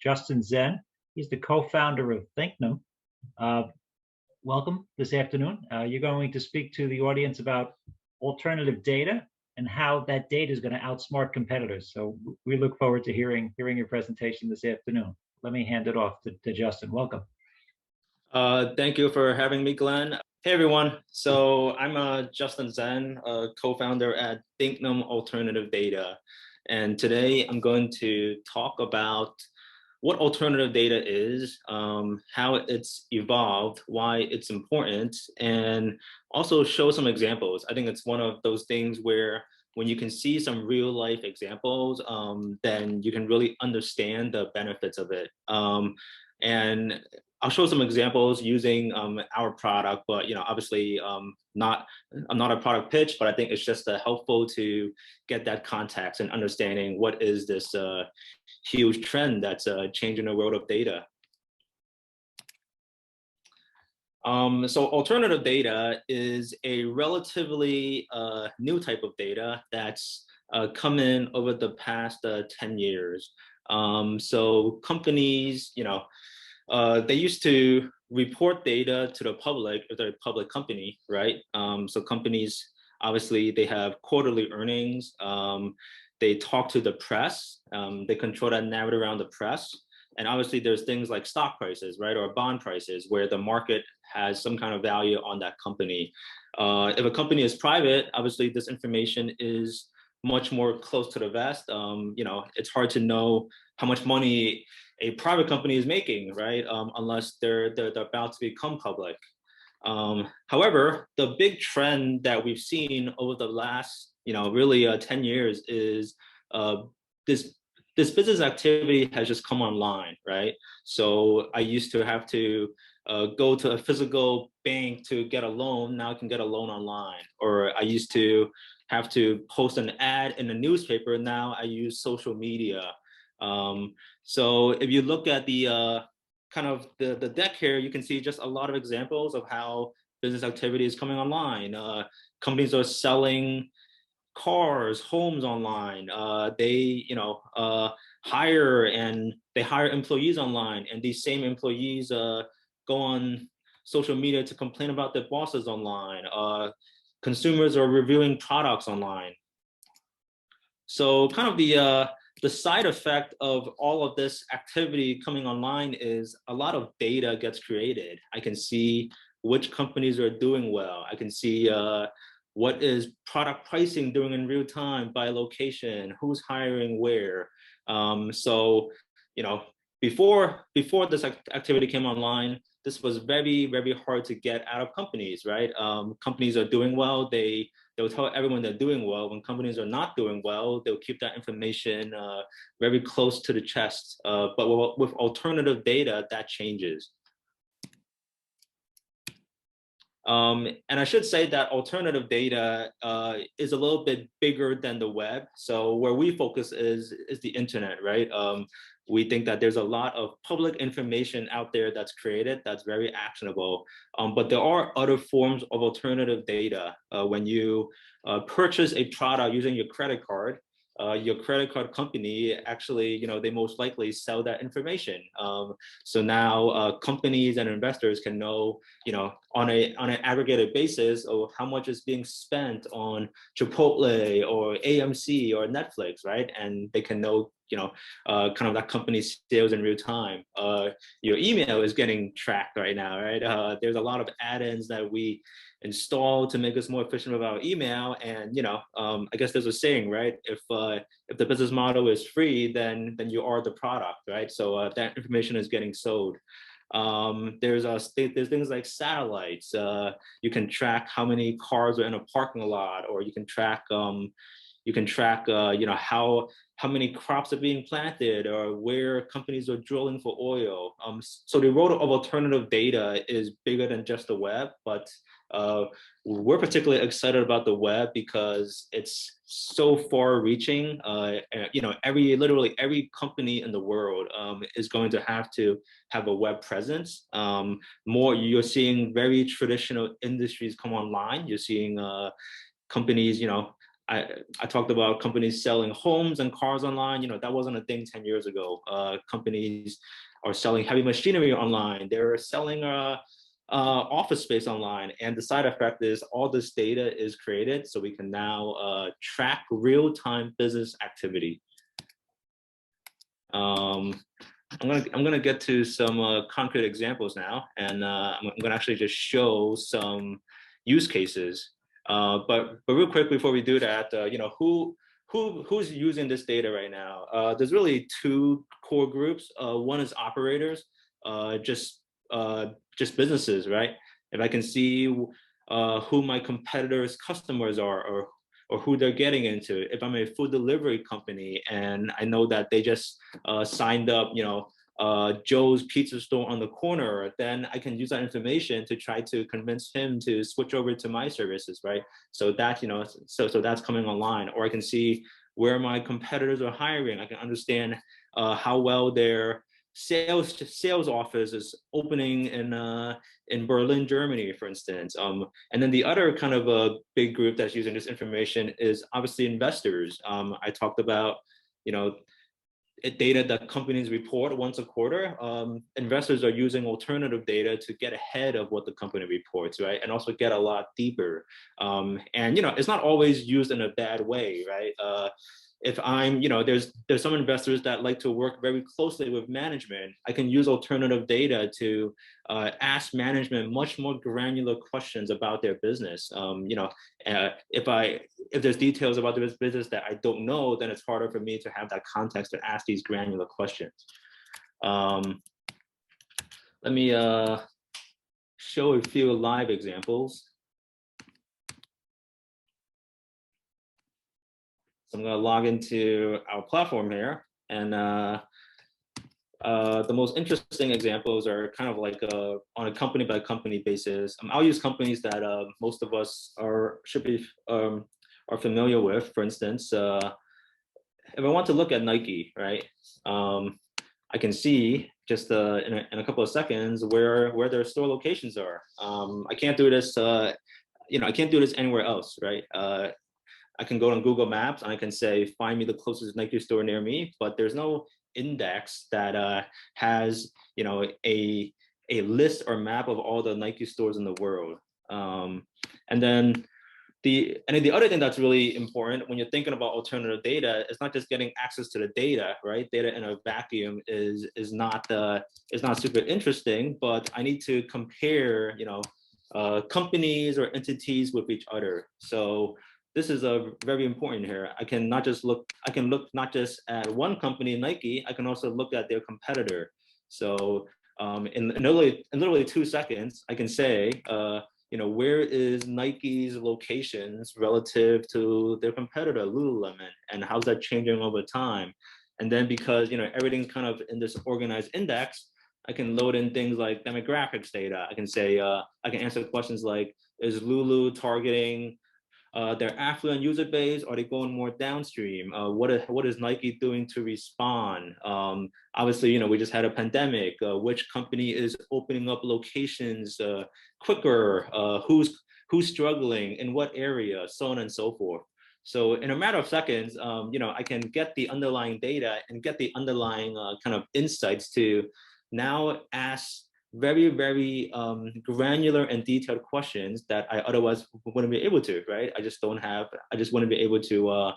Justin Zhen. He's the co-founder of Thinknum. Welcome this afternoon. You're going to speak to the audience about alternative data and how that data is going to outsmart competitors. So we look forward to hearing your presentation this afternoon. Let me hand it off to Justin. Welcome. Thank you for having me, Glenn. Hey, everyone. So I'm Justin Zhen, co-founder at Thinknum Alternative Data. And today I'm going to talk about what alternative data is, how it's evolved, why it's important, and also show some examples. I think it's one of those things where when you can see some real life examples, then you can really understand the benefits of it. And I'll show some examples using our product, but obviously I'm not a product pitch, but I think it's just helpful to get that context and understanding what is this huge trend that's changing the world of data. So alternative data is a relatively new type of data that's come in over the past 10 years. So companies, they used to report data to the public if they're a public company, right? So companies, obviously, they have quarterly earnings. They talk to the press. They control that narrative around the press. And obviously, there's things like stock prices, right, or bond prices, where the market has some kind of value on that company. If a company is private, obviously, this information is much more close to the vest. It's hard to know how much money a private company is making, right? Unless they're about to become public. However, the big trend that we've seen over the last, really 10 years is this business activity has just come online, right? So I used to have to go to a physical bank to get a loan. Now I can get a loan online. Or I used to have to post an ad in a newspaper. Now I use social media. So if you look at the kind of the deck here, you can see just a lot of examples of how business activity is coming online. Companies are selling cars, homes online. They hire employees online, and these same employees go on social media to complain about their bosses online. Consumers are reviewing products online. So kind of the side effect of all of this activity coming online is a lot of data gets created. I can see which companies are doing well. I can see what is product pricing doing in real time by location, who's hiring where. So, before this activity came online, this was very, very hard to get out of companies, right? Companies are doing well, they'll tell everyone they're doing well. When companies are not doing well, they'll keep that information very close to the chest. But with alternative data, that changes. And I should say that alternative data is a little bit bigger than the web. So where we focus is the internet, right? We think that there's a lot of public information out there that's created that's very actionable. But there are other forms of alternative data. When you purchase a product using your credit card company actually, they most likely sell that information. So now companies and investors can know, on an aggregated basis, of how much is being spent on Chipotle or AMC or Netflix, right? And they can know, kind of that company's sales in real time. Your email is getting tracked right now, right? There's a lot of add-ins that we install to make us more efficient with our email. And I guess there's a saying, right? If the business model is free, then you are the product, right? So that information is getting sold. There's things like satellites. You can track how many cars are in a parking lot, or you can track how many crops are being planted, or where companies are drilling for oil. So the world of alternative data is bigger than just the web, but we're particularly excited about the web because it's so far reaching. Literally every company in the world is going to have a web presence. You're seeing very traditional industries come online. You're seeing companies, I talked about companies selling homes and cars online. That wasn't a thing 10 years ago. Companies are selling heavy machinery online. They're selling office space online. And the side effect is all this data is created so we can now track real-time business activity. I'm gonna get to some concrete examples now, and I'm gonna actually just show some use cases. But real quick before we do that, who's using this data right now? There's really two core groups. One is operators, just businesses, right? If I can see who my competitors' customers are, or who they're getting into. If I'm a food delivery company and I know that they just signed up, Joe's pizza store on the corner, then I can use that information to try to convince him to switch over to my services, right? So that, so that's coming online. Or I can see where my competitors are hiring. I can understand how well their sales office is opening in Berlin, Germany, for instance. And then the other kind of a big group that's using this information is obviously investors. I talked about, data that companies report once a quarter. Investors are using alternative data to get ahead of what the company reports, right? And also get a lot deeper. And it's not always used in a bad way, right? If I'm, there's some investors that like to work very closely with management. I can use alternative data to ask management much more granular questions about their business. If there's details about this business that I don't know, then it's harder for me to have that context to ask these granular questions. Let me show a few live examples. So I'm going to log into our platform here, and the most interesting examples are kind of like on a company by company basis. I'll use companies that most of us are familiar with. For instance, if I want to look at Nike, right? I can see just in a couple of seconds where their store locations are. I can't do this. I can't do this anywhere else, right? I can go on Google Maps and I can say, find me the closest Nike store near me, but there's no index that has, a list or map of all the Nike stores in the world. And then the other thing that's really important when you're thinking about alternative data, it's not just getting access to the data, right? Data in a vacuum is not super interesting, but I need to compare, companies or entities with each other. So this is very important here. I can look not just at one company, Nike, I can also look at their competitor. So in literally 2 seconds, I can say, where is Nike's locations relative to their competitor, Lululemon, and how's that changing over time? And then because, everything's kind of in this organized index, I can load in things like demographics data. I can say, I can answer questions like, is Lulu targeting their affluent user base? Are they going more downstream? What is Nike doing to respond? Obviously, we just had a pandemic. Which company is opening up locations quicker? Who's struggling in what area? So on and so forth. So in a matter of seconds, I can get the underlying data and get the underlying kind of insights to now ask very, very granular and detailed questions that I otherwise wouldn't be able to, right? I just wouldn't be able to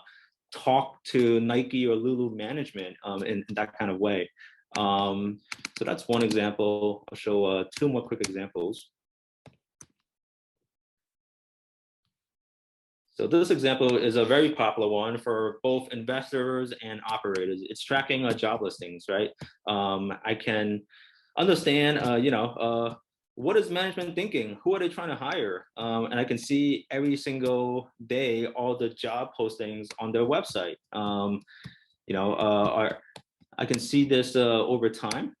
talk to Nike or Lulu management in that kind of way. So that's one example. I'll show 2 more quick examples. So this example is a very popular one for both investors and operators. It's tracking job listings, right? I can understand, what is management thinking? Who are they trying to hire? And I can see every single day all the job postings on their website. I can see this over time.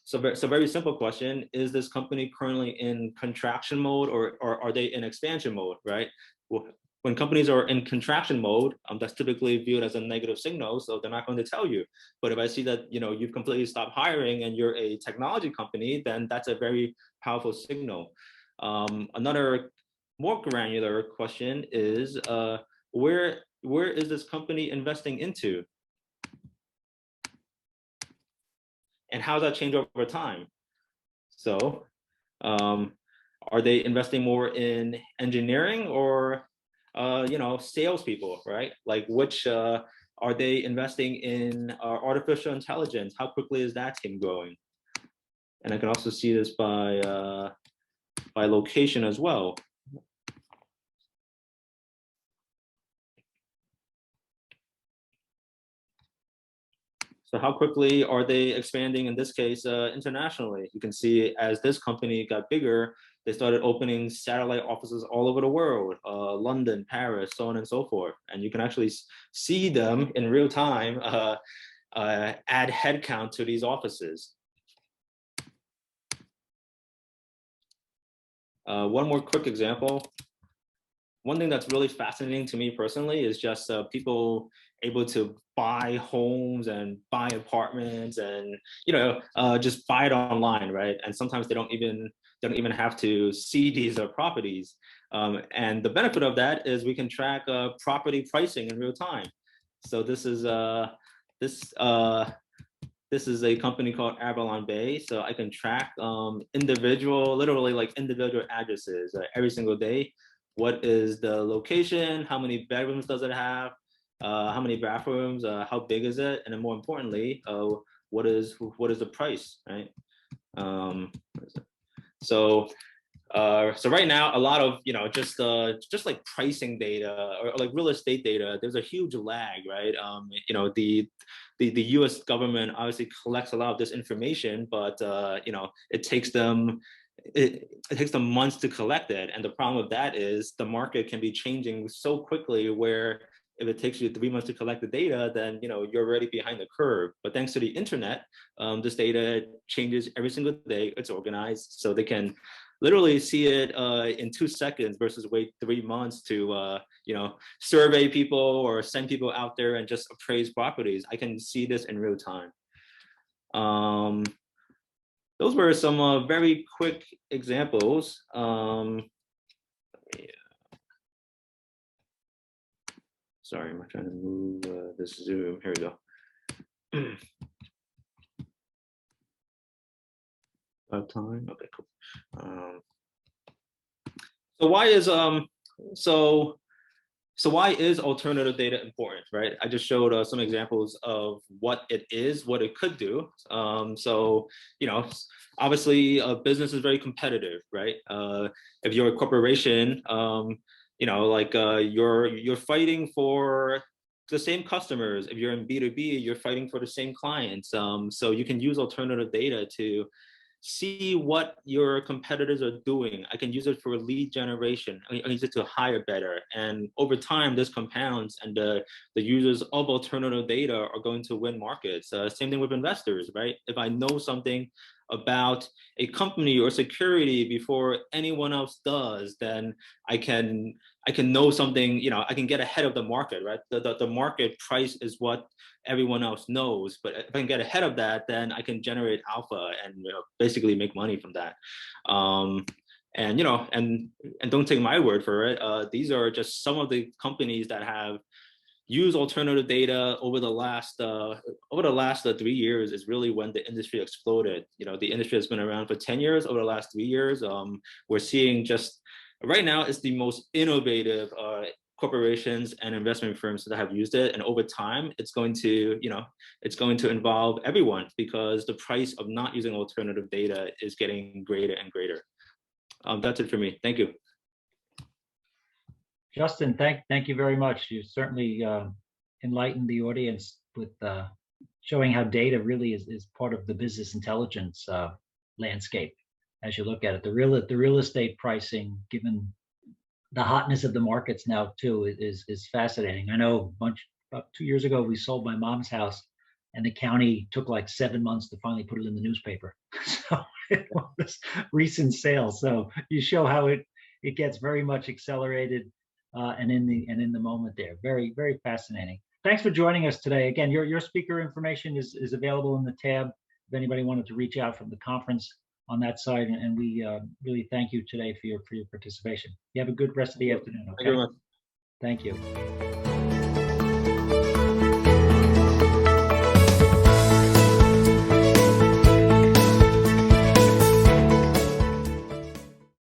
So very simple question: is this company currently in contraction mode, or are they in expansion mode? Right? When companies are in contraction mode, that's typically viewed as a negative signal, so they're not going to tell you. But if I see that you've completely stopped hiring and you're a technology company, then that's a very powerful signal. Another more granular question is, where is this company investing into? And how does that change over time? So are they investing more in engineering or salespeople, right? Like which are they investing in artificial intelligence? How quickly is that team growing? And I can also see this by location as well. So how quickly are they expanding, in this case, internationally? You can see as this company got bigger, they started opening satellite offices all over the world, London, Paris, so on and so forth. And you can actually see them in real time add headcount to these offices. One more quick example. One thing that's really fascinating to me personally is just people able to buy homes and buy apartments and just buy it online, right? And sometimes they don't even have to see these properties. And the benefit of that is we can track property pricing in real time. So this is this is a company called Avalon Bay. So I can track literally like individual addresses every single day. What is the location? How many bedrooms does it have? How many bathrooms? How big is it? And then more importantly, what is the price, right? So right now, a lot of just like pricing data or like real estate data, there's a huge lag, right? The U.S. government obviously collects a lot of this information, but it takes them months to collect it. And the problem with that is the market can be changing so quickly where if it takes you 3 months to collect the data, then you're already behind the curve. But thanks to the internet, this data changes every single day. It's organized, so they can literally see it in 2 seconds versus wait 3 months to survey people or send people out there and just appraise properties. I can see this in real time. Those were some very quick examples. Sorry, I'm trying to move this Zoom. Here we go. About time. Okay, cool. So why is alternative data important, right? I just showed some examples of what it is, what it could do. Obviously, business is very competitive, right? If you're a corporation, you're fighting for the same customers. If you're in B2B, you're fighting for the same clients. So you can use alternative data to see what your competitors are doing. I can use it for lead generation. I can use it to hire better. And over time, this compounds, and the users of alternative data are going to win markets. Same thing with investors, right? If I know something about a company or security before anyone else does, then I can know something, I can get ahead of the market, right? The market price is what everyone else knows, but if I can get ahead of that, then I can generate alpha and basically make money from that. And don't take my word for it. These are just some of the companies that have used alternative data over the last 3 years. Is really when the industry exploded. The industry has been around for 10 years. Over the last 3 years, we're seeing just right now it's the most innovative corporations and investment firms that have used it, and over time it's going to involve everyone, because the price of not using alternative data is getting greater and greater. That's it for me. Thank you. Justin, thank you very much. You certainly enlightened the audience with showing how data really is part of the business intelligence landscape. As you look at it, the real estate pricing, given the hotness of the markets now too, is fascinating. I know about 2 years ago we sold my mom's house, and the county took like 7 months to finally put it in the newspaper. So it was recent sale. So you show how it gets very much accelerated and in the moment there. Very, very fascinating. Thanks for joining us today. Again, your speaker information is available in the tab if anybody wanted to reach out from the conference. on that side, and we really thank you today for your participation. You have a good rest of the afternoon. Thank you Okay, very much. thank you.